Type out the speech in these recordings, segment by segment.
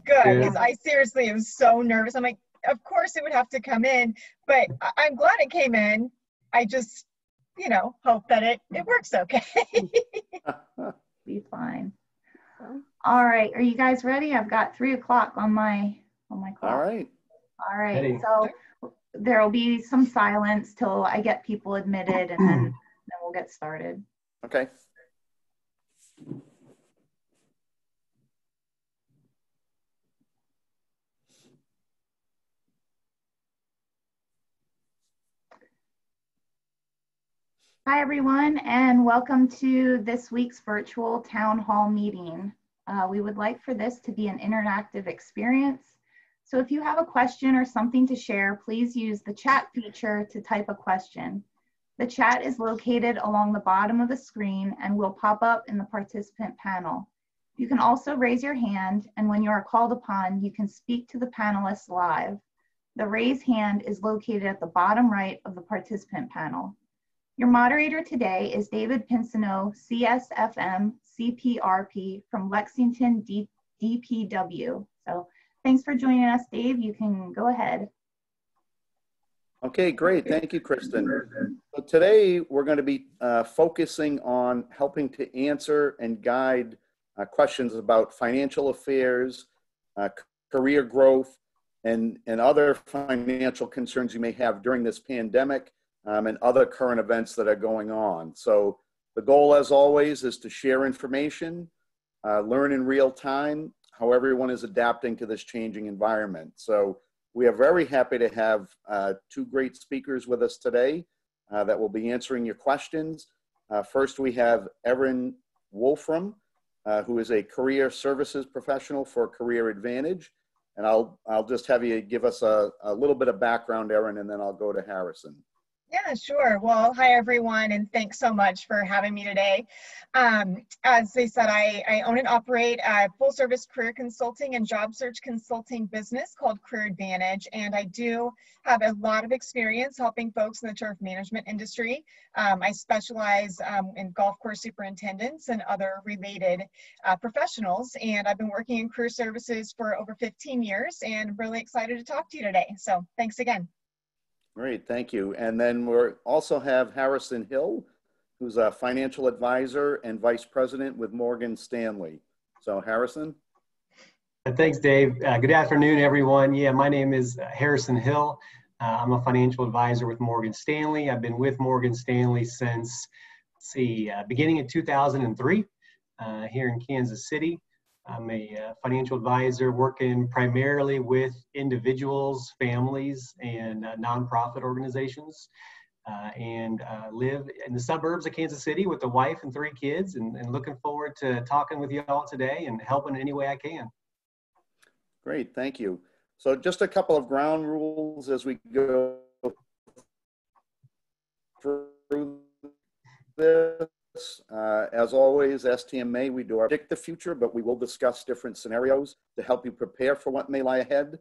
Good, because I seriously am so nervous. I'm like, of course it would have to come in, but I'm glad it came in. I just, hope that it works okay. Be fine. All right, are you guys ready? I've got 3 o'clock on my clock. All right. All right, ready. So there will be some silence till I get people admitted, and then we'll get started. Okay. Hi, everyone, and welcome to this week's virtual town hall meeting. We would like for this to be an interactive experience. So if you have a question or something to share, please use the chat feature to type a question. The chat is located along the bottom of the screen and will pop up in the participant panel. You can also raise your hand, and when you are called upon, you can speak to the panelists live. The raise hand is located at the bottom right of the participant panel. Your moderator today is David Pinsonneault, CSFM, CPRP from Lexington DPW. So thanks for joining us, Dave. You can go ahead. Okay, great. Thank you, Kristen. So today we're going to be focusing on helping to answer and guide questions about financial affairs, career growth, and other financial concerns you may have during this pandemic. And other current events that are going on. So the goal, as always, is to share information, learn in real time, how everyone is adapting to this changing environment. So we are very happy to have 2 great speakers with us today that will be answering your questions. First, we have Erin Wolfram, who is a career services professional for Career Advantage. And I'll just have you give us a little bit of background, Erin, and then I'll go to Harrison. Yeah, sure. Well, hi, everyone, and thanks so much for having me today. As they said, I own and operate a full-service career consulting and job search consulting business called Career Advantage, and I do have a lot of experience helping folks in the turf management industry. I specialize in golf course superintendents and other related professionals, and I've been working in career services for over 15 years, and I'm really excited to talk to you today. So thanks again. Great, thank you. And then we also have Harrison Hill, who's a financial advisor and vice president with Morgan Stanley. So Harrison. Thanks, Dave. Good afternoon, everyone. Yeah, my name is Harrison Hill. I'm a financial advisor with Morgan Stanley. I've been with Morgan Stanley since, beginning of 2003 here in Kansas City. I'm a financial advisor working primarily with individuals, families, and nonprofit organizations, and live in the suburbs of Kansas City with a wife and 3 kids, and looking forward to talking with you all today and helping in any way I can. Great, thank you. So just a couple of ground rules as we go through this. As always, STMA, we do our predict the future, but we will discuss different scenarios to help you prepare for what may lie ahead.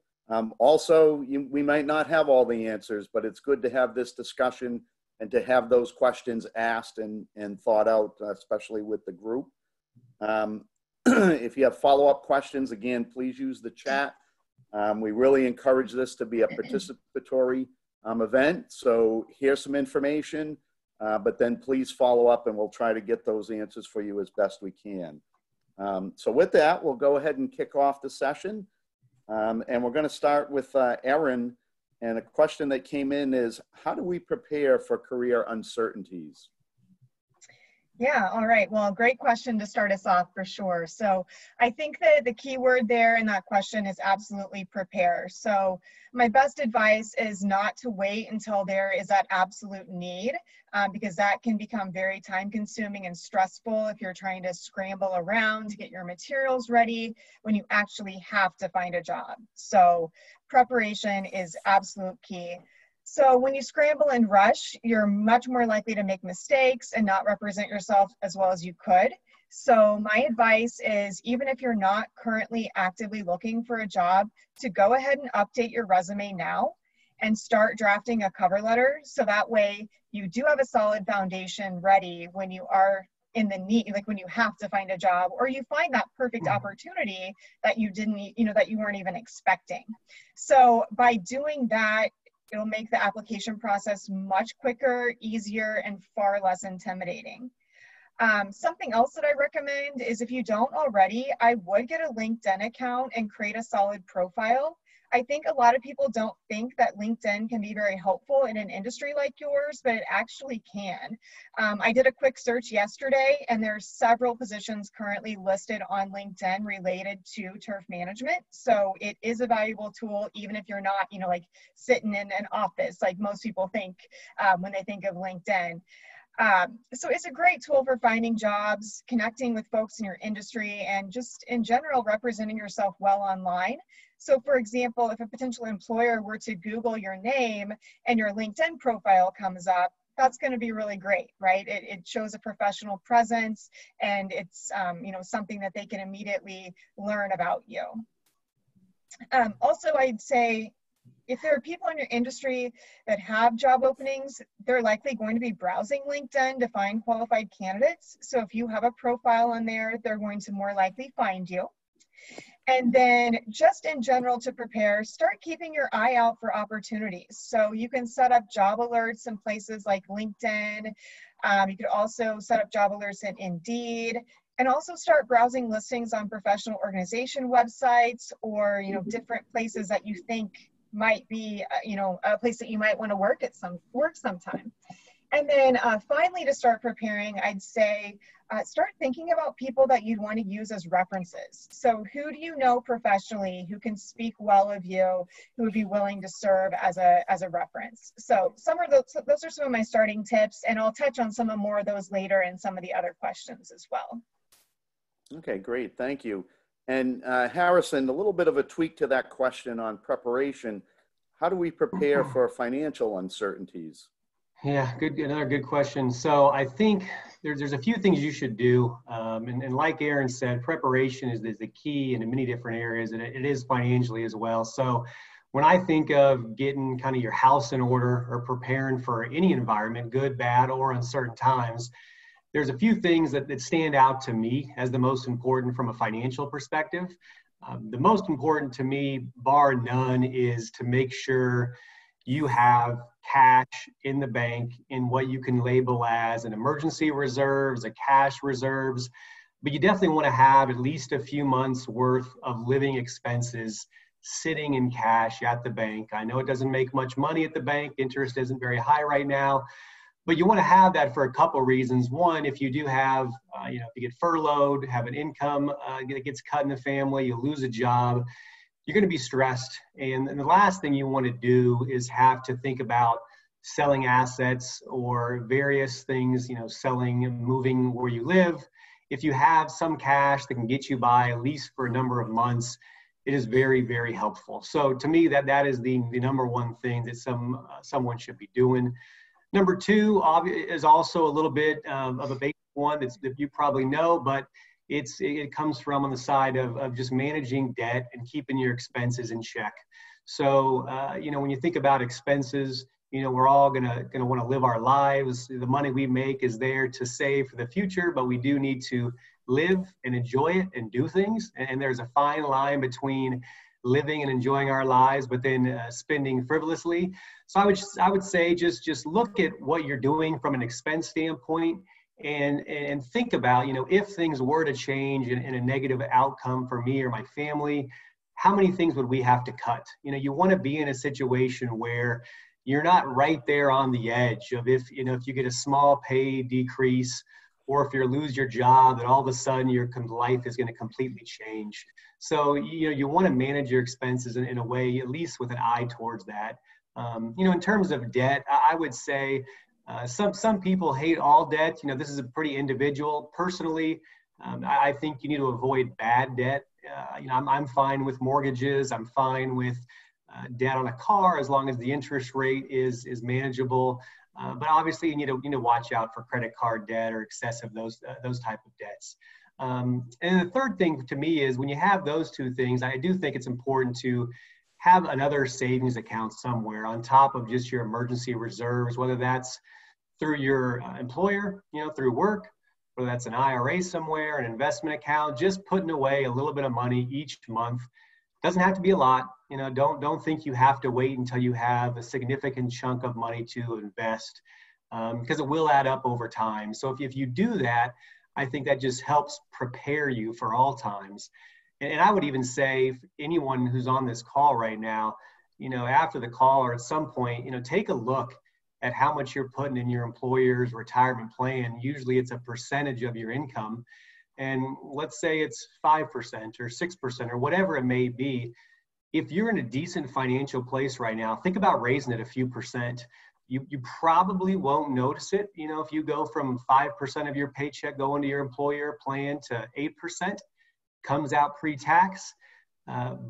Also, we might not have all the answers, but it's good to have this discussion and to have those questions asked and thought out, especially with the group. If you have follow-up questions, again, please use the chat. We really encourage this to be a participatory event. So here's some information. But then please follow up and we'll try to get those answers for you as best we can. So with that, we'll go ahead and kick off the session. And we're going to start with Erin. And a question that came in is, how do we prepare for career uncertainties? Yeah, all right. Well, great question to start us off for sure. So I think that the key word there in that question is absolutely prepare. So my best advice is not to wait until there is that absolute need, because that can become very time consuming and stressful if you're trying to scramble around to get your materials ready when you actually have to find a job. So preparation is absolute key. So when you scramble and rush, you're much more likely to make mistakes and not represent yourself as well as you could. So my advice is, even if you're not currently actively looking for a job, to go ahead and update your resume now and start drafting a cover letter. So that way you do have a solid foundation ready when you are in the need, like when you have to find a job, or you find that perfect opportunity that you didn't, that you weren't even expecting. So by doing that, it'll make the application process much quicker, easier, and far less intimidating. Something else that I recommend is, if you don't already, I would get a LinkedIn account and create a solid profile. I think a lot of people don't think that LinkedIn can be very helpful in an industry like yours, but it actually can. I did a quick search yesterday, and there's several positions currently listed on LinkedIn related to turf management. So it is a valuable tool, even if you're not, like sitting in an office like most people think when they think of LinkedIn. So it's a great tool for finding jobs, connecting with folks in your industry, and just in general, representing yourself well online. So for example, if a potential employer were to Google your name and your LinkedIn profile comes up, that's going to be really great, right? It shows a professional presence, and it's something that they can immediately learn about you. Also, I'd say, if there are people in your industry that have job openings, they're likely going to be browsing LinkedIn to find qualified candidates. So if you have a profile on there, they're going to more likely find you. And then just in general, to prepare, start keeping your eye out for opportunities. So you can set up job alerts in places like LinkedIn. You could also set up job alerts in Indeed, and also start browsing listings on professional organization websites, or different places that you think might be a place that you might want to work sometime. And then finally, to start preparing, I'd say start thinking about people that you'd want to use as references. So who do you know professionally who can speak well of you, who would be willing to serve as a reference? So those are some of my starting tips, and I'll touch on some more of those later in some of the other questions as well. Okay, great, thank you. And Harrison, a little bit of a tweak to that question on preparation. How do we prepare for financial uncertainties? Yeah, another good question. So I think there's a few things you should do. And like Erin said, preparation is the key in many different areas, and it is financially as well. So when I think of getting kind of your house in order or preparing for any environment, good, bad, or uncertain times, there's a few things that stand out to me as the most important from a financial perspective. The most important to me, bar none, is to make sure you have cash in the bank in what you can label as an emergency reserves, a cash reserves, but you definitely want to have at least a few months worth of living expenses sitting in cash at the bank. I know it doesn't make much money at the bank. Interest isn't very high right now, but you want to have that for a couple of reasons. One, if you do have, if you get furloughed, have an income that gets cut in the family, you lose a job, you're going to be stressed. And the last thing you want to do is have to think about selling assets or various things, selling and moving where you live. If you have some cash that can get you by at least for a number of months, it is very, very helpful. So to me, that is the number one thing that someone should be doing. Number two is also a little bit of a basic one that you probably know, but it comes from on the side of just managing debt and keeping your expenses in check. So, when you think about expenses, we're all gonna want to live our lives. The money we make is there to save for the future, but we do need to live and enjoy it and do things. And there's a fine line between living and enjoying our lives, but then spending frivolously. So I would say just look at what you're doing from an expense standpoint, and think about, if things were to change in a negative outcome for me or my family, how many things would we have to cut? You want to be in a situation where you're not right there on the edge of if you get a small pay decrease, or if you lose your job, that all of a sudden your life is going to completely change. So, you want to manage your expenses in a way, at least with an eye towards that. In terms of debt, I would say some people hate all debt. This is a pretty individual. Personally, I think you need to avoid bad debt. I'm fine with mortgages. I'm fine with debt on a car as long as the interest rate is manageable. But obviously, you need to watch out for credit card debt or excessive those type of debts. And the third thing to me is, when you have those two things, I do think it's important to have another savings account somewhere on top of just your emergency reserves, whether that's through your employer, through work, whether that's an IRA somewhere, an investment account, just putting away a little bit of money each month. Doesn't have to be a lot. You know, don't think you have to wait until you have a significant chunk of money to invest, because it will add up over time. So if you do that, I think that just helps prepare you for all times. And I would even say anyone who's on this call right now, you know, after the call or at some point, you know, take a look at how much you're putting in your employer's retirement plan. Usually it's a percentage of your income. And let's say it's 5% or 6% or whatever it may be. If you're in a decent financial place right now, think about raising it a few percent. You probably won't notice it. You know, if you go from 5% of your paycheck going to your employer plan to 8%, comes out pre-tax.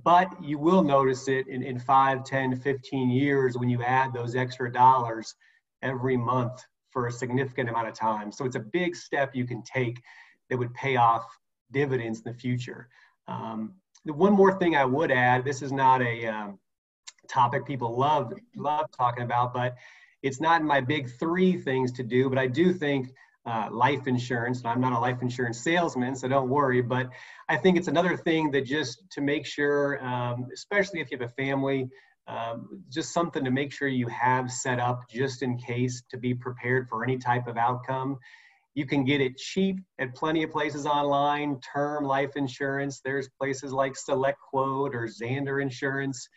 But you will notice it in 5, 10, 15 years when you add those extra dollars every month for a significant amount of time. So it's a big step you can take that would pay off dividends in the future. The one more thing I would add, this is not a topic people love talking about, but it's not in my big 3 things to do, but I do think life insurance, and I'm not a life insurance salesman, so don't worry, but I think it's another thing that just to make sure, especially if you have a family, just something to make sure you have set up just in case, to be prepared for any type of outcome. You can get it cheap at plenty of places online, term life insurance. There's places like Select Quote or Xander Insurance.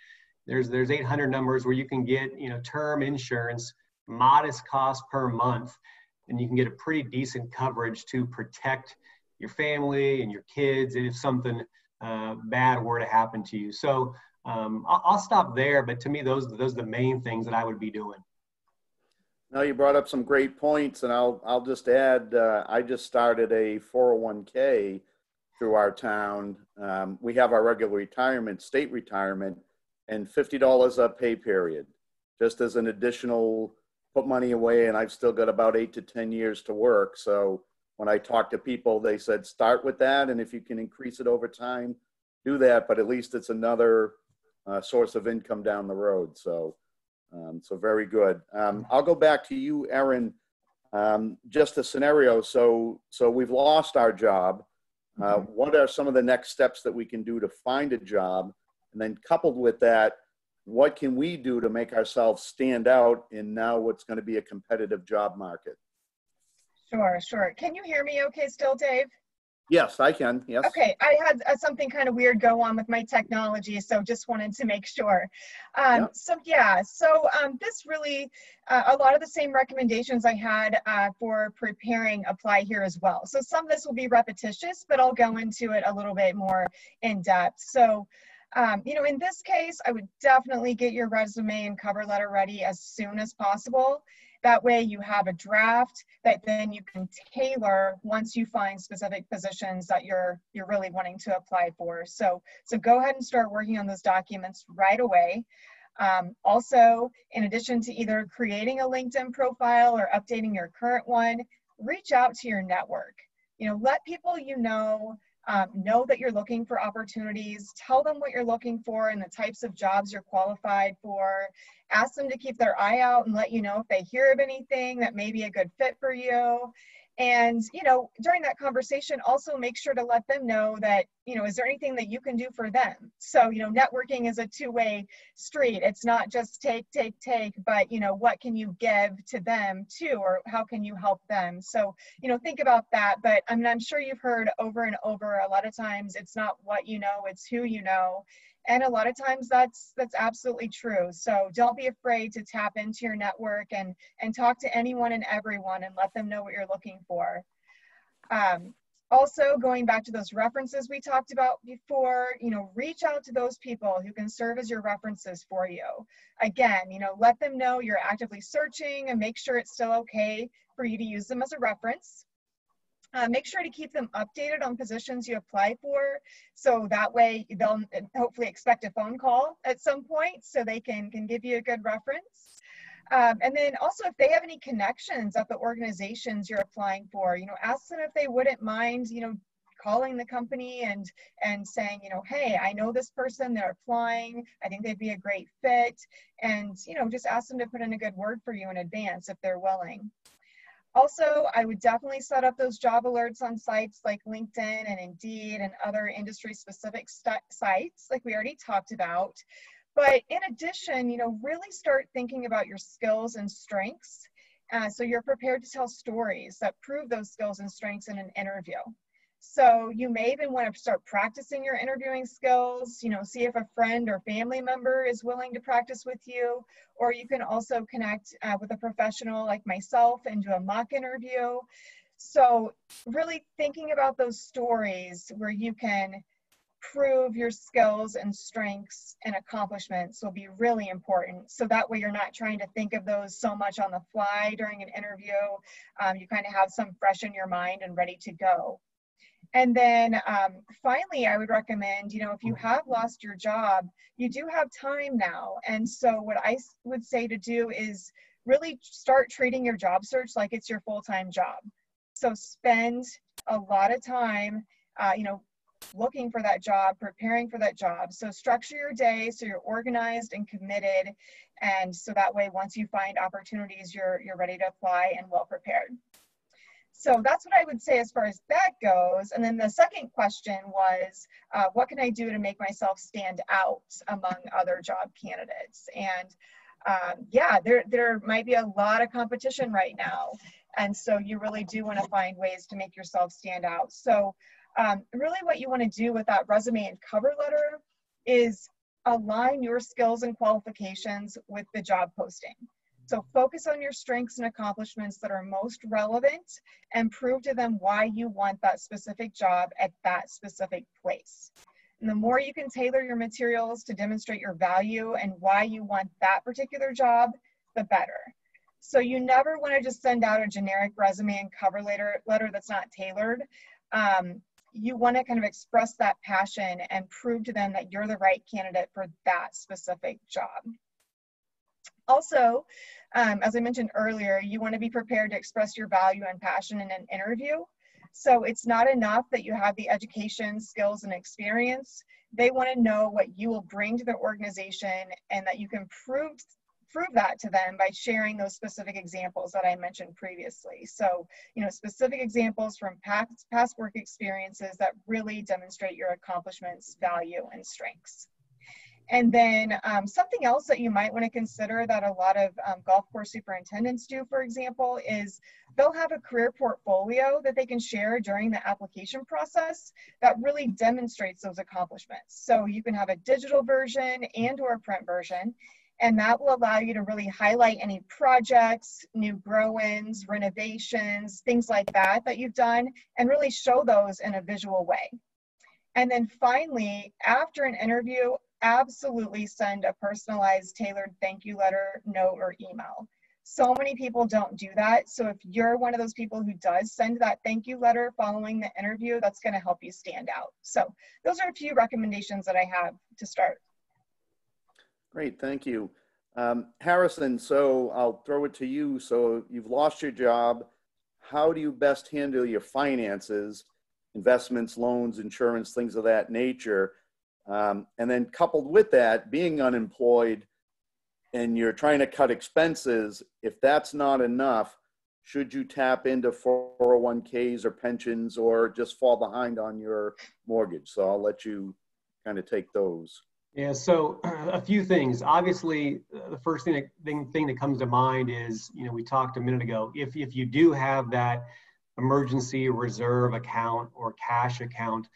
There's 800 numbers where you can get, you know, term insurance, modest cost per month, and you can get a pretty decent coverage to protect your family and your kids if something bad were to happen to you. So I'll stop there, but to me, those are the main things that I would be doing. Now you brought up some great points, and I'll just add, I just started a 401k through our town. We have our regular retirement, state retirement, and $50 a pay period, just as an additional put money away. And I've still got about 8 to 10 years to work. So when I talk to people, they said, start with that. And if you can increase it over time, do that. But at least it's another source of income down the road. So very good. I'll go back to you, Erin. Just a scenario. So we've lost our job. What are some of the next steps that we can do to find a job? And then coupled with that, what can we do to make ourselves stand out in now what's going to be a competitive job market? Sure. Can you hear me okay still, Dave? Yes, I can. Yes. Okay, I had something kind of weird go on with my technology, so just wanted to make sure. This really, a lot of the same recommendations I had for preparing apply here as well. So some of this will be repetitious, but I'll go into it a little bit more in depth. So, in this case, I would definitely get your resume and cover letter ready as soon as possible. That way you have a draft that then you can tailor once you find specific positions that you're really wanting to apply for. So go ahead and start working on those documents right away. Also, in addition to either creating a LinkedIn profile or updating your current one, reach out to your network. Let people know that you're looking for opportunities. Tell them what you're looking for and the types of jobs you're qualified for. Ask them to keep their eye out and let you know if they hear of anything that may be a good fit for you. And, during that conversation, also make sure to let them know that, is there anything that you can do for them? So, networking is a two-way street. It's not just take, but, what can you give to them too, or how can you help them? So, think about that. But I'm sure you've heard over and over, a lot of times it's not what you know, it's who you know. And a lot of times that's absolutely true. So don't be afraid to tap into your network and talk to anyone and everyone and let them know what you're looking for. Also, going back to those references we talked about before, reach out to those people who can serve as your references for you. Again, let them know you're actively searching and make sure it's still okay for you to use them as a reference. Make sure to keep them updated on positions you apply for, so that way they'll hopefully expect a phone call at some point so they can give you a good reference. And then also, if they have any connections at the organizations you're applying for, ask them if they wouldn't mind, calling the company and saying, hey, I know this person, they're applying, I think they'd be a great fit. And, just ask them to put in a good word for you in advance if they're willing. Also, I would definitely set up those job alerts on sites like LinkedIn and Indeed and other industry-specific sites like we already talked about. But in addition, really start thinking about your skills and strengths, so you're prepared to tell stories that prove those skills and strengths in an interview. So you may even want to start practicing your interviewing skills, see if a friend or family member is willing to practice with you, or you can also connect with a professional like myself and do a mock interview. So really thinking about those stories where you can prove your skills and strengths and accomplishments will be really important. So that way you're not trying to think of those so much on the fly during an interview. You kind of have some fresh in your mind and ready to go. And then finally, I would recommend, if you have lost your job, you do have time now. And so what I would say to do is really start treating your job search like it's your full-time job. So spend a lot of time, looking for that job, preparing for that job. So structure your day so you're organized and committed. And so that way, once you find opportunities, you're ready to apply and well prepared. So that's what I would say as far as that goes. And then the second question was, what can I do to make myself stand out among other job candidates? And there might be a lot of competition right now. And so you really do want to find ways to make yourself stand out. So really what you want to do with that resume and cover letter is align your skills and qualifications with the job posting. So focus on your strengths and accomplishments that are most relevant and prove to them why you want that specific job at that specific place. And the more you can tailor your materials to demonstrate your value and why you want that particular job, the better. So you never want to just send out a generic resume and cover letter that's not tailored. You want to kind of express that passion and prove to them that you're the right candidate for that specific job. Also, as I mentioned earlier, you want to be prepared to express your value and passion in an interview. So it's not enough that you have the education, skills, and experience. They want to know what you will bring to the organization and that you can prove that to them by sharing those specific examples that I mentioned previously. So, specific examples from past work experiences that really demonstrate your accomplishments, value, and strengths. And then something else that you might want to consider that a lot of golf course superintendents do, for example, is they'll have a career portfolio that they can share during the application process that really demonstrates those accomplishments. So you can have a digital version and or a print version, and that will allow you to really highlight any projects, new grow-ins, renovations, things like that you've done, and really show those in a visual way. And then finally, after an interview, absolutely send a personalized, tailored thank you letter, note, or email. So many people don't do that. So if you're one of those people who does send that thank you letter following the interview, that's going to help you stand out. So those are a few recommendations that I have to start. Great, thank you. Harrison, so I'll throw it to you. So you've lost your job. How do you best handle your finances, investments, loans, insurance, things of that nature? And then coupled with that, being unemployed and you're trying to cut expenses, if that's not enough, should you tap into 401ks or pensions or just fall behind on your mortgage? So I'll let you kind of take those. Yeah, so a few things. Obviously, the first thing that comes to mind is, we talked a minute ago, if you do have that emergency reserve account or cash account,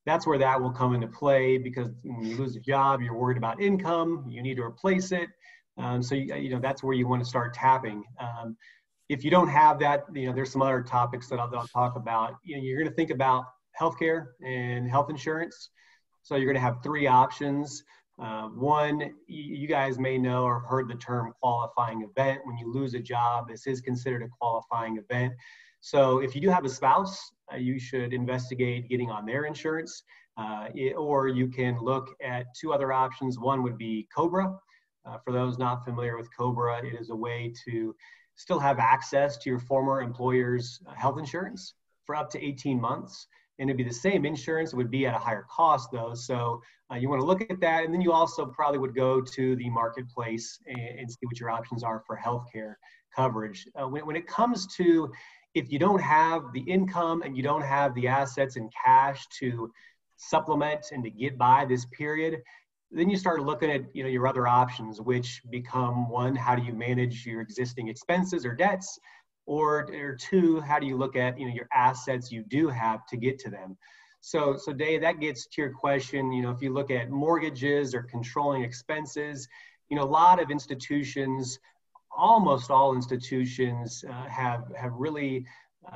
that's where that will come into play, because when you lose a job, you're worried about income, you need to replace it. So that's where you want to start tapping. If you don't have that, there's some other topics that I'll talk about. You're going to think about healthcare and health insurance. So you're going to have three options. One, you guys may know or have heard the term qualifying event. When you lose a job, this is considered a qualifying event. So if you do have a spouse, you should investigate getting on their insurance, or you can look at two other options. One would be COBRA. For those not familiar with COBRA, it is a way to still have access to your former employer's health insurance for up to 18 months. and it'd be the same insurance. It would be at a higher cost though. So you want to look at that. And then you also probably would go to the marketplace and see what your options are for healthcare coverage. When it comes to, if you don't have the income and you don't have the assets in cash to supplement and to get by this period, then you start looking at your other options, which become, one, how do you manage your existing expenses or debts? Or two, how do you look at your assets you do have to get to them? So Dave, that gets to your question. If you look at mortgages or controlling expenses, a lot of institutions, almost all institutions, have really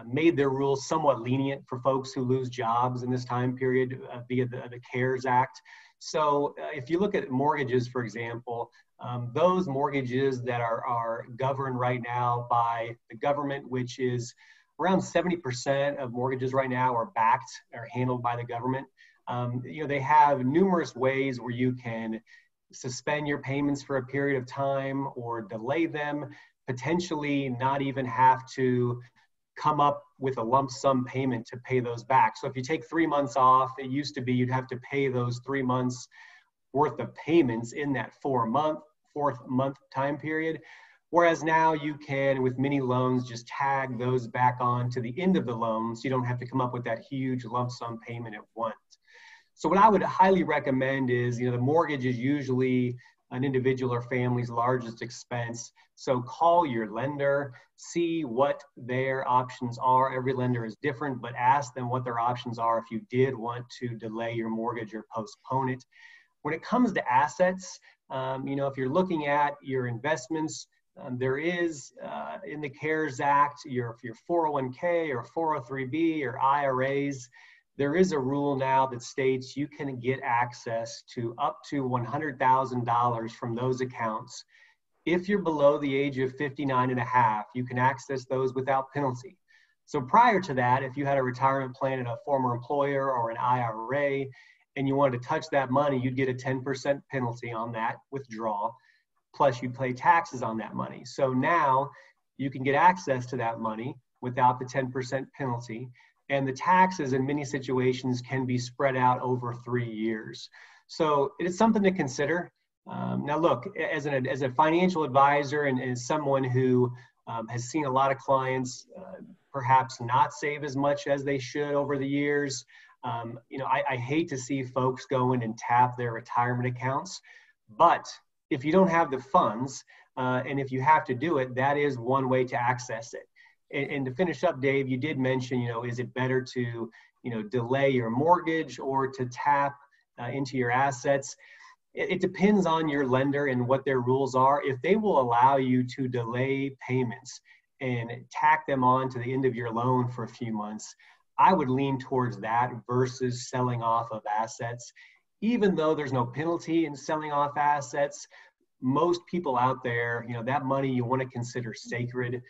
made their rules somewhat lenient for folks who lose jobs in this time period via the CARES Act. So if you look at mortgages, for example, those mortgages that are governed right now by the government, which is around 70% of mortgages right now are handled by the government. They have numerous ways where you can suspend your payments for a period of time or delay them, potentially not even have to come up with a lump sum payment to pay those back. So if you take 3 months off, it used to be you'd have to pay those 3 months worth of payments in that fourth month time period. Whereas now you can, with many loans, just tag those back on to the end of the loan, so you don't have to come up with that huge lump sum payment at once. So what I would highly recommend is, the mortgage is usually an individual or family's largest expense. So call your lender, see what their options are. Every lender is different, but ask them what their options are if you did want to delay your mortgage or postpone it. When it comes to assets, if you're looking at your investments, there is in the CARES Act, your 401k or 403b or IRAs, there is a rule now that states you can get access to up to $100,000 from those accounts. If you're below the age of 59 and a half, you can access those without penalty. So prior to that, if you had a retirement plan at a former employer or an IRA, and you wanted to touch that money, you'd get a 10% penalty on that withdrawal, plus you'd pay taxes on that money. So now you can get access to that money without the 10% penalty. And the taxes in many situations can be spread out over 3 years. So it is something to consider. Now look, as a financial advisor and as someone who has seen a lot of clients perhaps not save as much as they should over the years, I hate to see folks go in and tap their retirement accounts. But if you don't have the funds, and if you have to do it, that is one way to access it. And to finish up, Dave, you did mention, is it better to, delay your mortgage or to tap into your assets? It depends on your lender and what their rules are. If they will allow you to delay payments and tack them on to the end of your loan for a few months, I would lean towards that versus selling off of assets. Even though there's no penalty in selling off assets, most people out there, that money you want to consider sacred.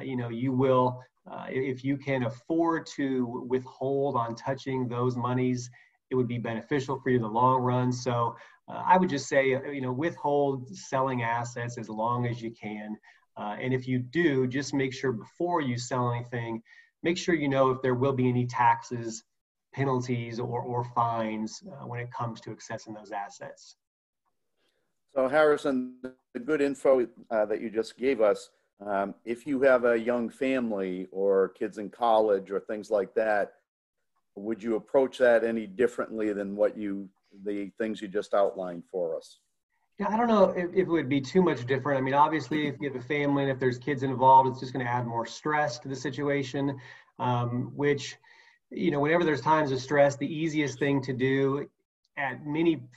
You will, if you can afford to withhold on touching those monies, it would be beneficial for you in the long run. So I would just say, withhold selling assets as long as you can. And if you do, just make sure before you sell anything, make sure you know if there will be any taxes, penalties, or fines when it comes to accessing those assets. So Harrison, the good info that you just gave us, if you have a young family or kids in college or things like that, would you approach that any differently than the things you just outlined for us? Yeah, I don't know if it would be too much different. I mean, obviously, if you have a family and if there's kids involved, it's just going to add more stress to the situation, which, whenever there's times of stress, the easiest thing to do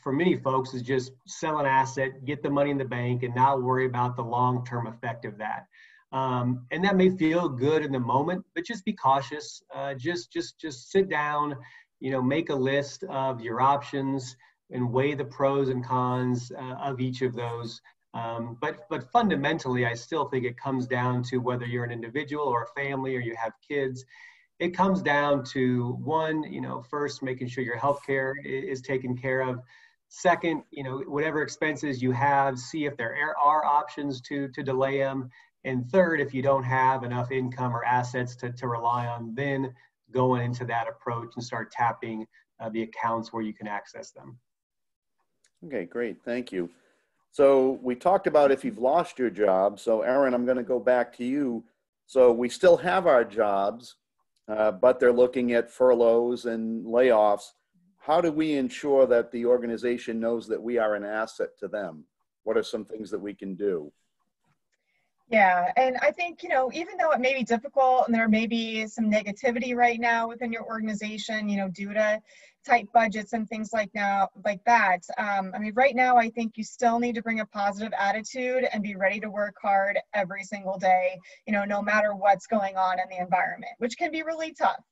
for many folks is just sell an asset, get the money in the bank, and not worry about the long-term effect of that. And that may feel good in the moment, but just be cautious. Just sit down, make a list of your options and weigh the pros and cons of each of those. But fundamentally, I still think it comes down to whether you're an individual or a family or you have kids. It comes down to one, first, making sure your healthcare is taken care of. Second, whatever expenses you have, see if there are options to delay them. And third, if you don't have enough income or assets to rely on, then going into that approach and start tapping the accounts where you can access them. Okay, great. Thank you. So we talked about if you've lost your job. So Erin, I'm going to go back to you. So we still have our jobs, but they're looking at furloughs and layoffs. How do we ensure that the organization knows that we are an asset to them? What are some things that we can do? Yeah, and I think, even though it may be difficult and there may be some negativity right now within your organization, due to tight budgets and things like that. Right now, I think you still need to bring a positive attitude and be ready to work hard every single day, no matter what's going on in the environment, which can be really tough.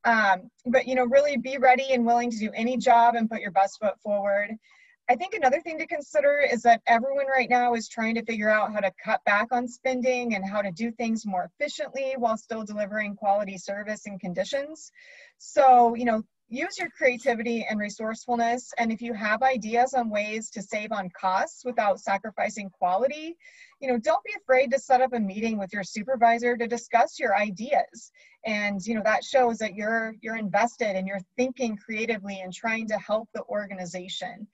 But really be ready and willing to do any job and put your best foot forward. I think another thing to consider is that everyone right now is trying to figure out how to cut back on spending and how to do things more efficiently while still delivering quality service and conditions. So, use your creativity and resourcefulness. And if you have ideas on ways to save on costs without sacrificing quality, don't be afraid to set up a meeting with your supervisor to discuss your ideas. And, that shows that you're invested and you're thinking creatively and trying to help the organization.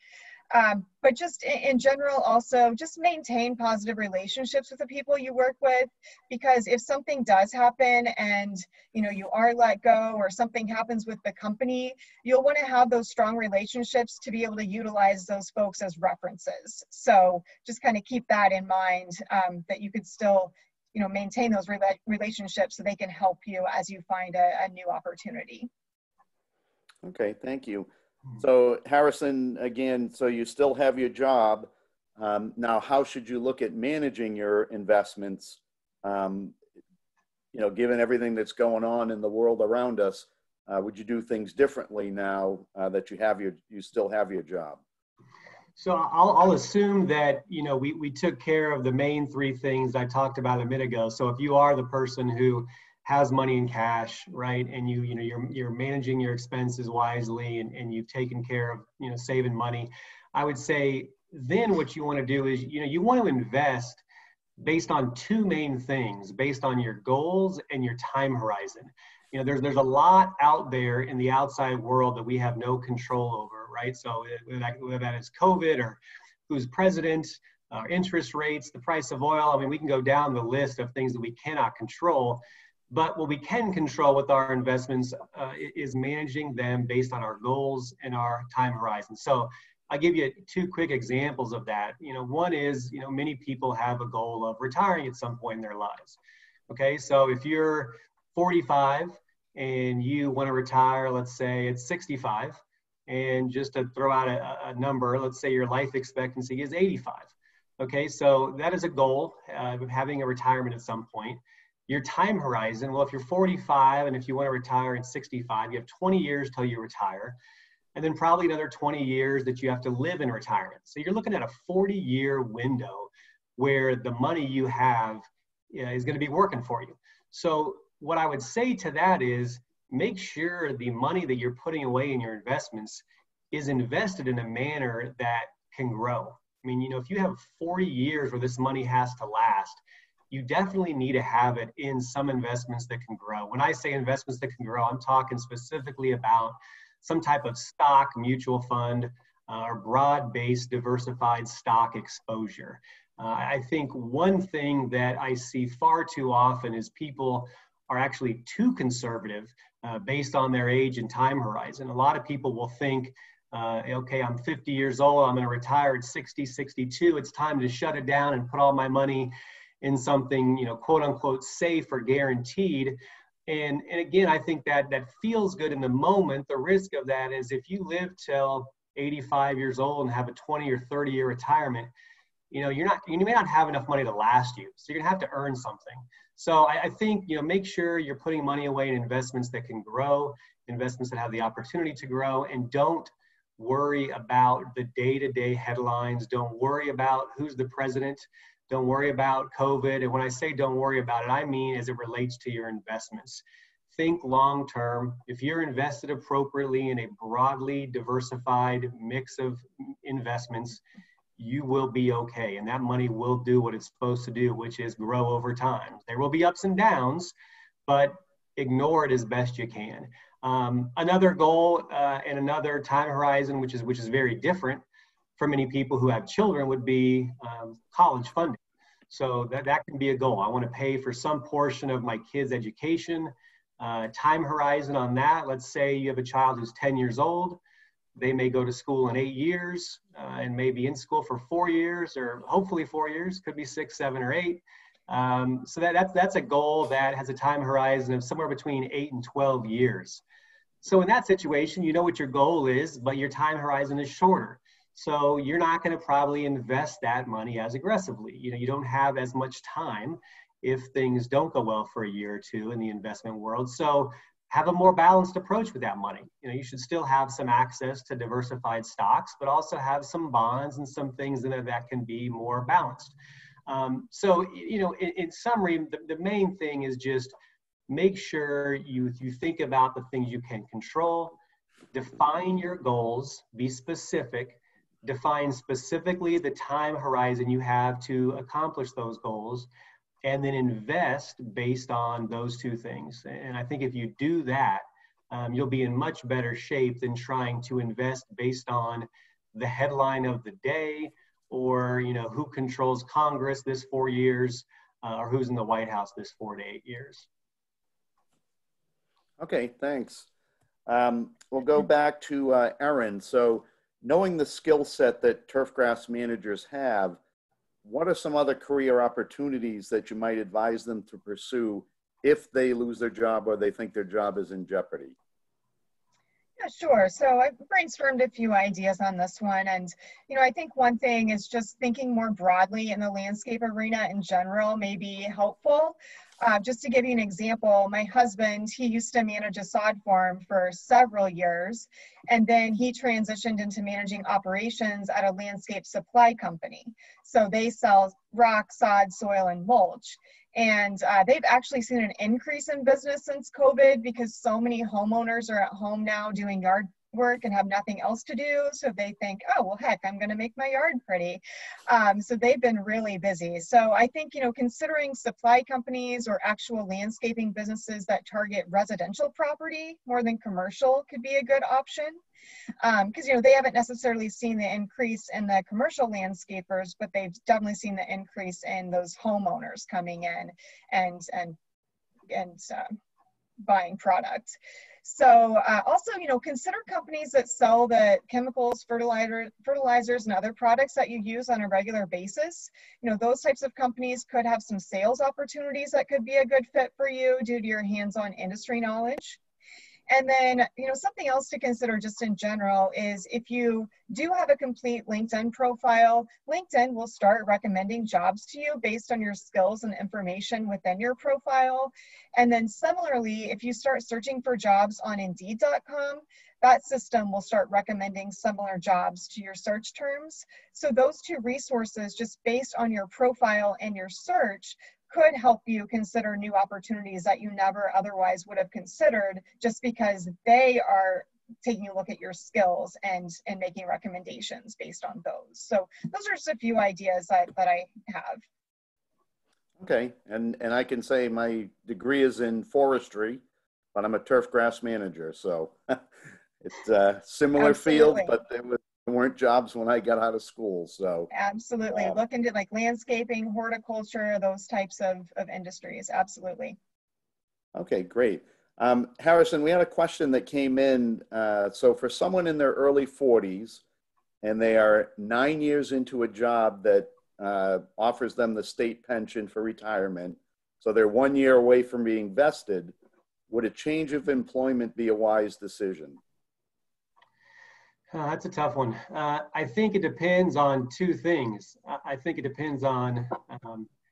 But just in general, also just maintain positive relationships with the people you work with, because if something does happen and you are let go or something happens with the company, you'll want to have those strong relationships to be able to utilize those folks as references. So just kind of keep that in mind, that you could still maintain those relationships so they can help you as you find a new opportunity. Okay, thank you. So Harrison, again, so you still have your job. Now, how should you look at managing your investments? Given everything that's going on in the world around us, would you do things differently now that you still have your job? So I'll assume that, we took care of the main three things I talked about a minute ago. So if you are the person who has money in cash, right, and you're managing your expenses wisely and you've taken care of, saving money, I would say then what you want to do is, you want to invest based on two main things, based on your goals and your time horizon. There's a lot out there in the outside world that we have no control over, right? So whether that is COVID or who's president, interest rates, the price of oil, we can go down the list of things that we cannot control. But what we can control with our investments is managing them based on our goals and our time horizon. So I'll give you two quick examples of that. One is, many people have a goal of retiring at some point in their lives. Okay, so if you're 45 and you want to retire, let's say at 65, and just to throw out a number, let's say your life expectancy is 85. Okay, so that is a goal of having a retirement at some point. Your time horizon, well, if you're 45 and if you want to retire at 65, you have 20 years till you retire, and then probably another 20 years that you have to live in retirement. So you're looking at a 40-year window where the money you have is going to be working for you. So what I would say to that is make sure the money that you're putting away in your investments is invested in a manner that can grow. If you have 40 years where this money has to last, you definitely need to have it in some investments that can grow. When I say investments that can grow, I'm talking specifically about some type of stock mutual fund or broad-based diversified stock exposure. I think one thing that I see far too often is people are actually too conservative based on their age and time horizon. A lot of people will think, okay, I'm 50 years old, I'm going to retire at 60, 62. It's time to shut it down and put all my money in something, quote unquote, safe or guaranteed. And again, I think that feels good in the moment. The risk of that is if you live till 85 years old and have a 20 or 30 year retirement, you may not have enough money to last you. So you're gonna have to earn something. So I think, make sure you're putting money away in investments that can grow, investments that have the opportunity to grow, and don't worry about the day-to-day headlines. Don't worry about who's the president. Don't worry about COVID. And when I say don't worry about it, I mean as it relates to your investments. Think long-term. If you're invested appropriately in a broadly diversified mix of investments, you will be okay. And that money will do what it's supposed to do, which is grow over time. There will be ups and downs, but ignore it as best you can. Another goal and another time horizon, which is very different for many people who have children, would be college funding. So that can be a goal. I want to pay for some portion of my kids' education. Time horizon on that, let's say you have a child who's 10 years old. They may go to school in 8 years and may be in school for 4 years, or hopefully 4 years, could be 6, 7, or 8. So that's a goal that has a time horizon of somewhere between 8 and 12 years. So in that situation, you know what your goal is, but your time horizon is shorter. So you're not going to probably invest that money as aggressively. You don't have as much time if things don't go well for a year or two in the investment world. So have a more balanced approach with that money. You should still have some access to diversified stocks, but also have some bonds and some things in there that can be more balanced. So, in summary, the main thing is just make sure you think about the things you can control, define your goals, be specific, define specifically the time horizon you have to accomplish those goals, and then invest based on those two things. And I think if you do that, you'll be in much better shape than trying to invest based on the headline of the day, or who controls Congress this 4 years, or who's in the White House this 4 to 8 years. Okay, thanks. We'll go back to Erin. So knowing the skill set that turfgrass managers have, what are some other career opportunities that you might advise them to pursue if they lose their job or they think their job is in jeopardy? Yeah, sure. So I've brainstormed a few ideas on this one. And, I think one thing is just thinking more broadly in the landscape arena in general may be helpful. Just to give you an example, my husband, he used to manage a sod farm for several years, and then he transitioned into managing operations at a landscape supply company. So they sell rock, sod, soil, and mulch. And they've actually seen an increase in business since COVID because so many homeowners are at home now doing yard work and have nothing else to do. So they think, oh, well, heck, I'm going to make my yard pretty. So they've been really busy. So I think, considering supply companies or actual landscaping businesses that target residential property more than commercial could be a good option. Because, they haven't necessarily seen the increase in the commercial landscapers, but they've definitely seen the increase in those homeowners coming in and buying product. So also, consider companies that sell the chemicals, fertilizers, and other products that you use on a regular basis. Those types of companies could have some sales opportunities that could be a good fit for you due to your hands-on industry knowledge. And then, something else to consider just in general is if you do have a complete LinkedIn profile, LinkedIn will start recommending jobs to you based on your skills and information within your profile. And then similarly, if you start searching for jobs on Indeed.com, that system will start recommending similar jobs to your search terms. So those two resources, just based on your profile and your search, could help you consider new opportunities that you never otherwise would have considered, just because they are taking a look at your skills and making recommendations based on those. So those are just a few ideas that I have. Okay, and I can say my degree is in forestry, but I'm a turf grass manager, so it's a similar Absolutely. field, but there weren't jobs when I got out of school. So absolutely, look into like landscaping, horticulture, those types of industries. Absolutely. Okay, great. Harrison, we had a question that came in. So for someone in their early 40s and they are 9 years into a job that offers them the state pension for retirement, so they're 1 year away from being vested, would a change of employment be a wise decision? That's a tough one. I think it depends on two things. I think it depends on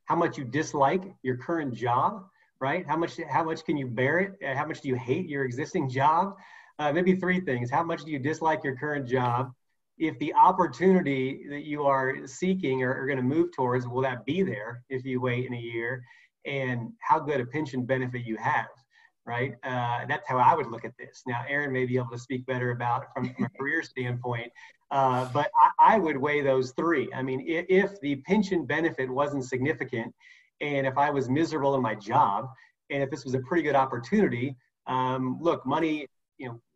how much you dislike your current job, right? How much can you bear it? How much do you hate your existing job? Maybe three things. How much do you dislike your current job? If the opportunity that you are seeking or are going to move towards, will that be there if you wait in a year? And how good a pension benefit you have, right? That's how I would look at this. Now, Erin may be able to speak better about it from a career standpoint, but I would weigh those three. I mean, if the pension benefit wasn't significant, and if I was miserable in my job, And if this was a pretty good opportunity, look, money,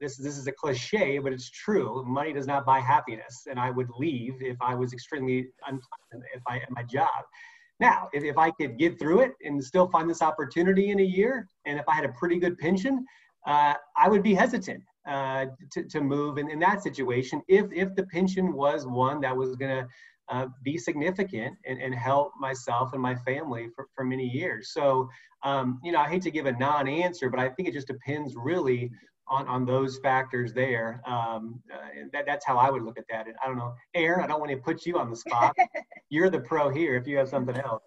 this is a cliche, but it's true. Money does not buy happiness. And I would leave if I was extremely unpleasant at my job. Now, if I could get through it and still find this opportunity in a year, and if I had a pretty good pension, I would be hesitant to move in that situation if the pension was one that was going to be significant and help myself and my family for many years. So, I hate to give a non-answer, but I think it just depends really on those factors there. That's how I would look at that. And I don't know, Erin, I don't want to put you on the spot. You're the pro here if you have something else.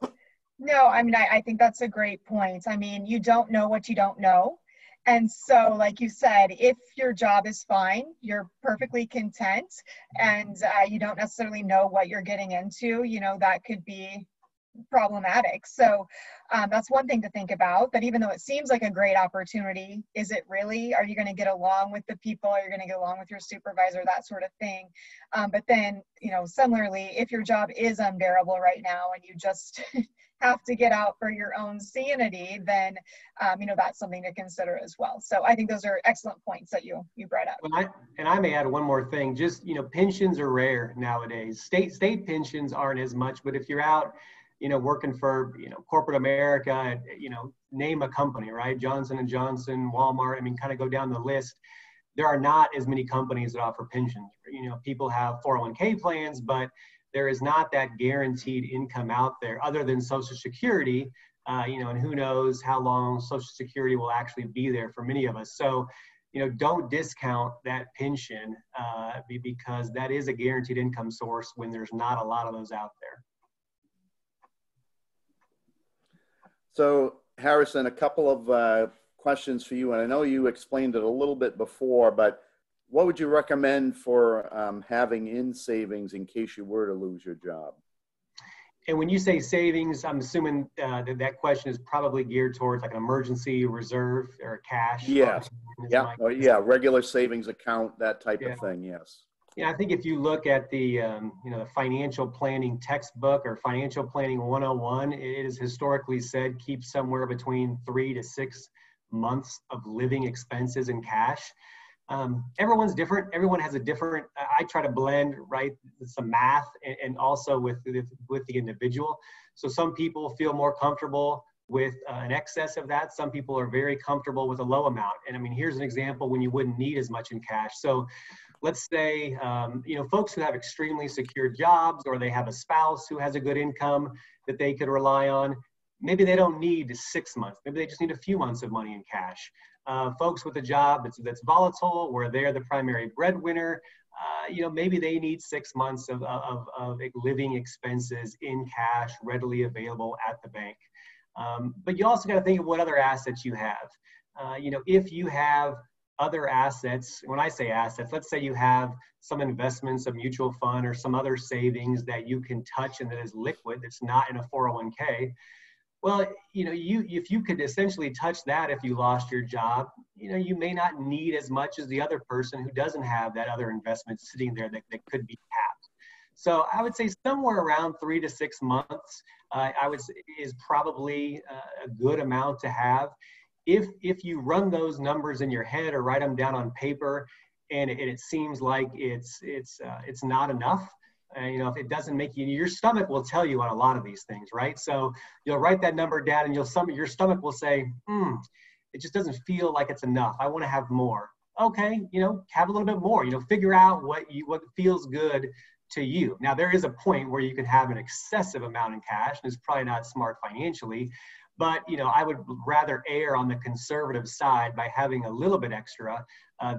No, I mean, I think that's a great point. I mean, you don't know what you don't know. And so, like you said, if your job is fine, you're perfectly content, and you don't necessarily know what you're getting into, that could be problematic. So that's one thing to think about, that even though it seems like a great opportunity, is it really? Are you going to get along with the people? Are you going to get along with your supervisor? That sort of thing. But then, similarly, if your job is unbearable right now and you just have to get out for your own sanity, then, that's something to consider as well. So I think those are excellent points that you brought up. And I may add one more thing, just, pensions are rare nowadays. State pensions aren't as much, but if you're out, working for, corporate America, name a company, right? Johnson & Johnson, Walmart, kind of go down the list. There are not as many companies that offer pensions. People have 401k plans, but there is not that guaranteed income out there other than Social Security, and who knows how long Social Security will actually be there for many of us. So, don't discount that pension because that is a guaranteed income source when there's not a lot of those out there. So, Harrison, a couple of questions for you, and I know you explained it a little bit before, but what would you recommend for having in savings in case you were to lose your job? And when you say savings, I'm assuming that question is probably geared towards like an emergency reserve or cash. Yes. Yeah. Regular savings account, that type of thing. Yes. Yeah, I think if you look at the the financial planning textbook or financial planning 101, it is historically said keep somewhere between 3 to 6 months of living expenses in cash. Everyone's different. Everyone has a different. I try to blend some math and also with the individual. So some people feel more comfortable with an excess of that. Some people are very comfortable with a low amount. And here's an example when you wouldn't need as much in cash. So let's say, folks who have extremely secure jobs, or they have a spouse who has a good income that they could rely on. Maybe they don't need 6 months. Maybe they just need a few months of money in cash. Folks with a job that's volatile, where they're the primary breadwinner, maybe they need 6 months of living expenses in cash readily available at the bank. But you also got to think of what other assets you have. If you have other assets, when I say assets, let's say you have some investments, a mutual fund or some other savings that you can touch and that is liquid, that's not in a 401k. Well, if you could essentially touch that if you lost your job, you may not need as much as the other person who doesn't have that other investment sitting there that could be tapped. So I would say somewhere around 3 to 6 months, is probably a good amount to have. If you run those numbers in your head or write them down on paper, and it seems like it's not enough, if it doesn't make you, your stomach will tell you on a lot of these things, right? So you'll write that number down, and your stomach will say, it just doesn't feel like it's enough. I want to have more. Okay, have a little bit more. Figure out what feels good to you. Now, there is a point where you can have an excessive amount in cash, and it's probably not smart financially. But, I would rather err on the conservative side by having a little bit extra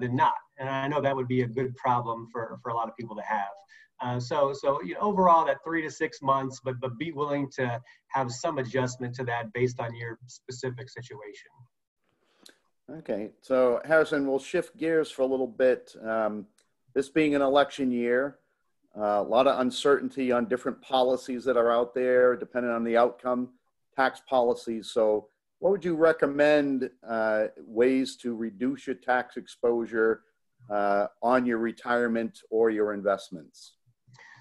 than not. And I know that would be a good problem for a lot of people to have. So overall, that 3 to 6 months, but be willing to have some adjustment to that based on your specific situation. Okay. So, Harrison, we'll shift gears for a little bit. This being an election year, a lot of uncertainty on different policies that are out there, depending on the outcome. Tax policies. So what would you recommend ways to reduce your tax exposure on your retirement or your investments?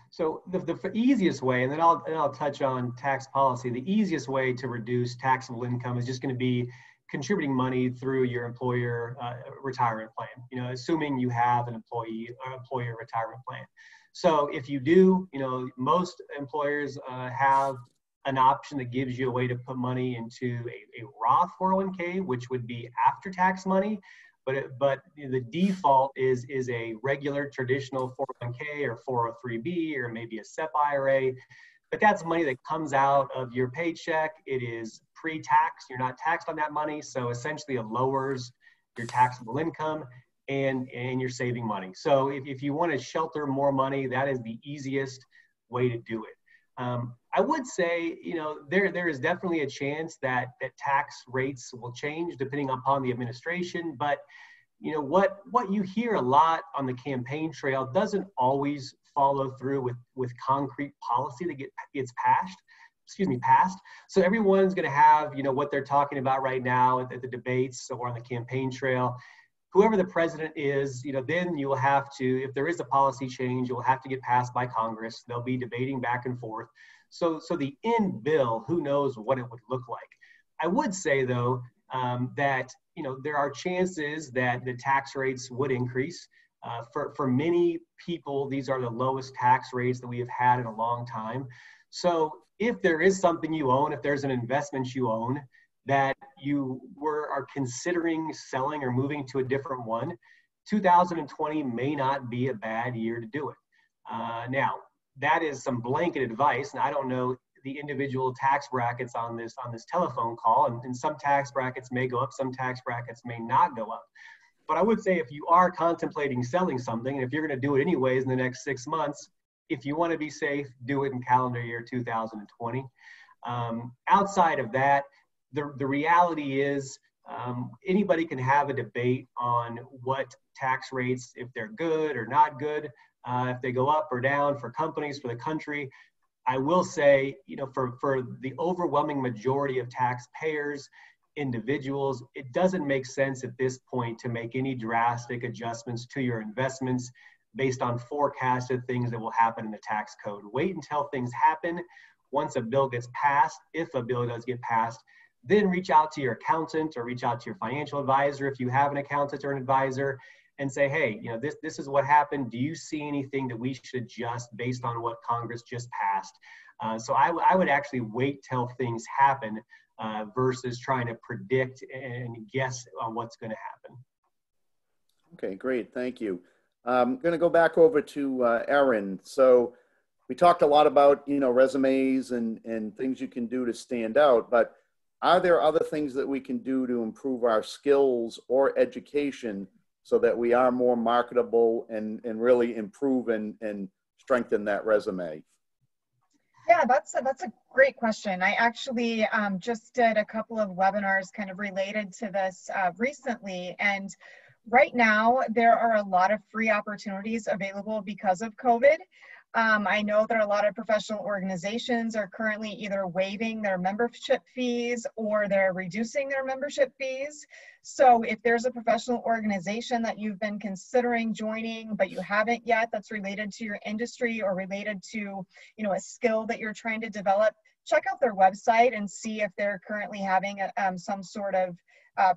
So the easiest way, and then I'll touch on tax policy, the easiest way to reduce taxable income is just going to be contributing money through your employer retirement plan, you know, assuming you have an employer retirement plan. So if you do, you know, most employers have an option that gives you a way to put money into a Roth 401k, which would be after-tax money. But the default is a regular traditional 401k or 403b or maybe a SEP IRA. But that's money that comes out of your paycheck. It is pre-tax. You're not taxed on that money. So essentially it lowers your taxable income and you're saving money. So if you want to shelter more money, that is the easiest way to do it. I would say, you know, there is definitely a chance that tax rates will change depending upon the administration. But, you know, what you hear a lot on the campaign trail doesn't always follow through with concrete policy that gets passed. So everyone's going to have, you know, what they're talking about right now at the debates or on the campaign trail. Whoever the president is, you know, then you'll have to, if there is a policy change, you'll have to get passed by Congress. They'll be debating back and forth. So the end bill, who knows what it would look like. I would say, though, that, you know, there are chances that the tax rates would increase. For many people, these are the lowest tax rates that we have had in a long time. So if there is something you own, if there's an investment you own that you are considering selling or moving to a different one, 2020 may not be a bad year to do it. Now, that is some blanket advice, and I don't know the individual tax brackets on this telephone call, and some tax brackets may go up, some tax brackets may not go up. But I would say if you are contemplating selling something, and if you're going to do it anyways in the next 6 months, if you want to be safe, do it in calendar year 2020. Outside of that, the reality is anybody can have a debate on what tax rates, if they're good or not good, if they go up or down for companies, for the country. I will say, you know, for the overwhelming majority of taxpayers, individuals, it doesn't make sense at this point to make any drastic adjustments to your investments based on forecasted things that will happen in the tax code. Wait until things happen. Once a bill gets passed, if a bill does get passed, then reach out to your accountant or reach out to your financial advisor if you have an accountant or an advisor and say, hey, you know, this is what happened. Do you see anything that we should adjust based on what Congress just passed? So I would actually wait till things happen versus trying to predict and guess on what's going to happen. Okay, great. Thank you. I'm going to go back over to Erin. So we talked a lot about, you know, resumes and things you can do to stand out, but are there other things that we can do to improve our skills or education so that we are more marketable and really improve and strengthen that resume? Yeah, that's a great question. I actually just did a couple of webinars kind of related to this recently, and right now there are a lot of free opportunities available because of COVID. I know that a lot of professional organizations are currently either waiving their membership fees or they're reducing their membership fees. So if there's a professional organization that you've been considering joining, but you haven't yet, that's related to your industry or related to, you know, a skill that you're trying to develop, check out their website and see if they're currently having some sort of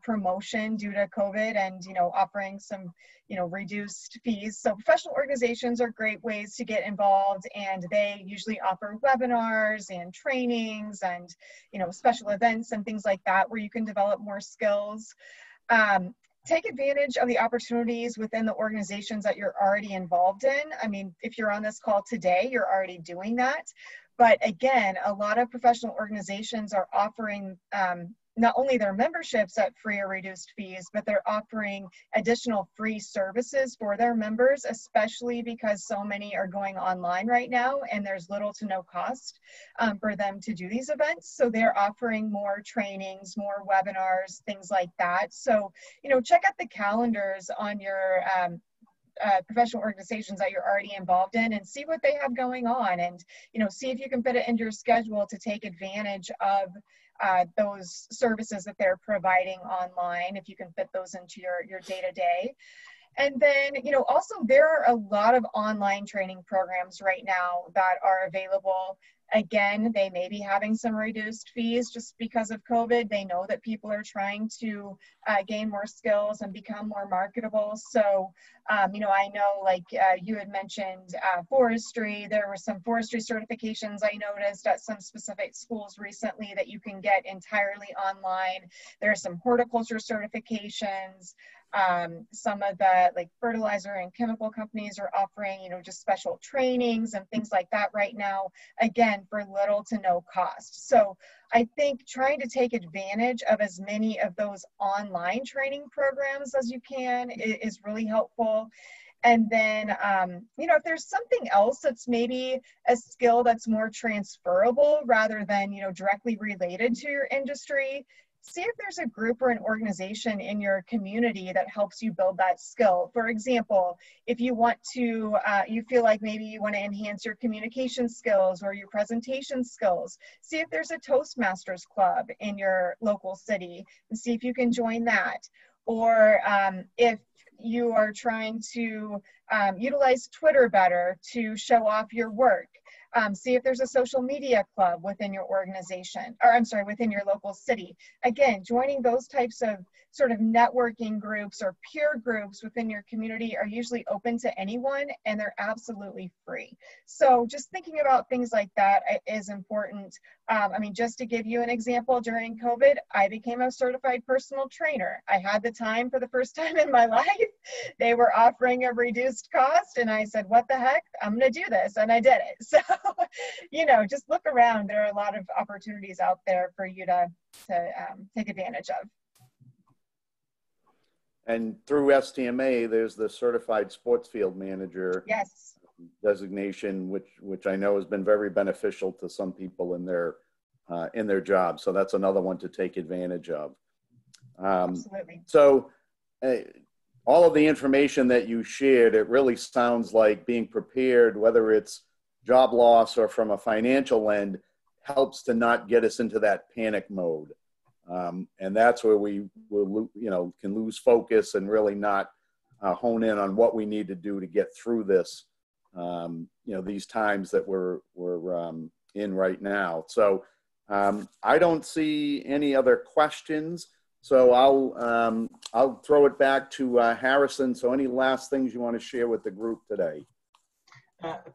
promotion due to COVID and, you know, offering some, you know, reduced fees. So professional organizations are great ways to get involved, and they usually offer webinars and trainings and, you know, special events and things like that where you can develop more skills. Take advantage of the opportunities within the organizations that you're already involved in. I mean, if you're on this call today, you're already doing that. But again, a lot of professional organizations are offering not only their memberships at free or reduced fees, but they're offering additional free services for their members, especially because so many are going online right now and there's little to no cost for them to do these events. So they're offering more trainings, more webinars, things like that. So, you know, check out the calendars on your professional organizations that you're already involved in and see what they have going on, and, you know, see if you can fit it into your schedule to take advantage of those services that they're providing online, if you can fit those into your day-to-day. And then, also there are a lot of online training programs right now that are available. Again, they may be having some reduced fees just because of COVID. They know that people are trying to gain more skills and become more marketable. So, I know like you had mentioned forestry. There were some forestry certifications I noticed at some specific schools recently that you can get entirely online. There are some horticulture certifications. Some of the like fertilizer and chemical companies are offering, just special trainings and things like that right now, again, for little to no cost. So I think trying to take advantage of as many of those online training programs as you can is really helpful. And then, if there's something else that's maybe a skill that's more transferable rather than, directly related to your industry, see if there's a group or an organization in your community that helps you build that skill. For example, if you want to, you feel like maybe you want to enhance your communication skills or your presentation skills, see if there's a Toastmasters club in your local city and see if you can join that. Or if you are trying to utilize Twitter better to show off your work, see if there's a social media club within your organization, or within your local city. Again, joining those types of sort of networking groups or peer groups within your community are usually open to anyone, and they're absolutely free. So just thinking about things like that is important. Just to give you an example, during COVID, I became a certified personal trainer. I had the time for the first time in my life. They were offering a reduced cost, and I said, what the heck? I'm going to do this, and I did it. So, just look around. There are a lot of opportunities out there for you to take advantage of. And through STMA, there's the Certified Sports Field Manager designation, which I know has been very beneficial to some people in their job. So that's another one to take advantage of. Absolutely. So all of the information that you shared, it really sounds like being prepared, whether it's job loss or from a financial end, helps to not get us into that panic mode. And that's where we will, can lose focus and really not hone in on what we need to do to get through this, these times that we're in right now. So I don't see any other questions. So I'll throw it back to Harrison. So any last things you want to share with the group today?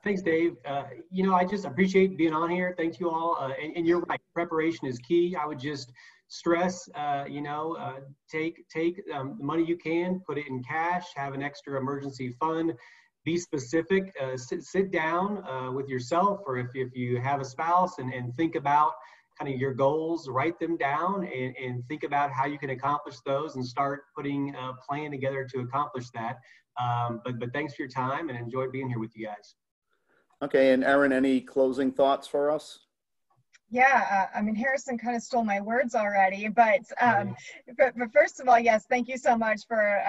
Thanks, Dave. I just appreciate being on here. Thank you all. And you're right, preparation is key. I would just stress, take the money you can, put it in cash, have an extra emergency fund, be specific, sit down with yourself, or if you have a spouse, and think about kind of your goals, write them down and think about how you can accomplish those and start putting a plan together to accomplish that. But thanks for your time and enjoyed being here with you guys. Okay, and Erin, any closing thoughts for us? Yeah, Harrison kind of stole my words already, but first of all, yes, thank you so much for,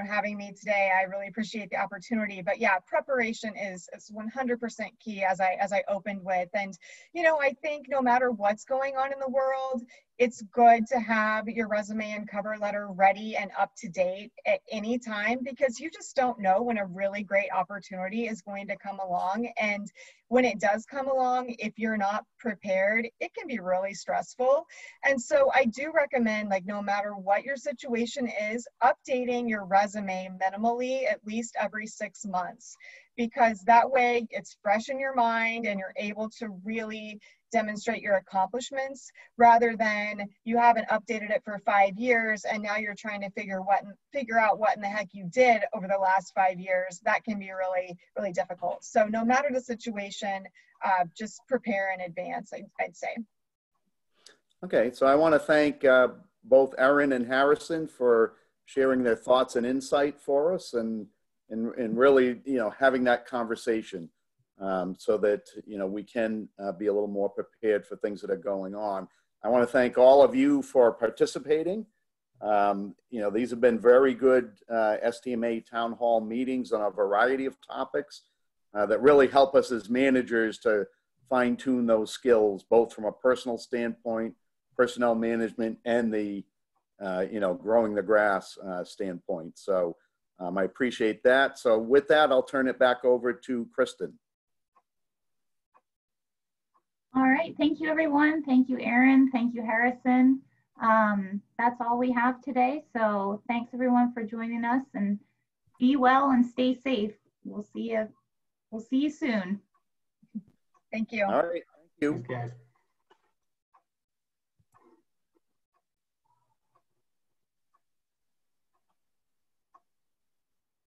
having me today. I really appreciate the opportunity, but yeah, preparation is 100% key, as I opened with. And, I think no matter what's going on in the world, it's good to have your resume and cover letter ready and up to date at any time, because you just don't know when a really great opportunity is going to come along. And when it does come along, if you're not prepared, it can be really stressful. And so I do recommend, no matter what your situation is, updating your resume minimally at least every 6 months, because that way it's fresh in your mind and you're able to really demonstrate your accomplishments, rather than you haven't updated it for 5 years and now you're trying to figure out what in the heck you did over the last 5 years. That can be really, really difficult. So no matter the situation, just prepare in advance, I'd say. Okay, so I want to thank both Erin and Harrison for sharing their thoughts and insight for us, and really, having that conversation. So that, we can be a little more prepared for things that are going on. I want to thank all of you for participating. These have been very good STMA town hall meetings on a variety of topics that really help us as managers to fine tune those skills, both from a personal standpoint, personnel management, and the, growing the grass standpoint. So I appreciate that. So with that, I'll turn it back over to Kristen. All right, thank you everyone. Thank you, Erin. Thank you, Harrison. That's all we have today. So thanks everyone for joining us, and be well and stay safe. We'll see you soon. Thank you. All right, thank you. Thanks, guys.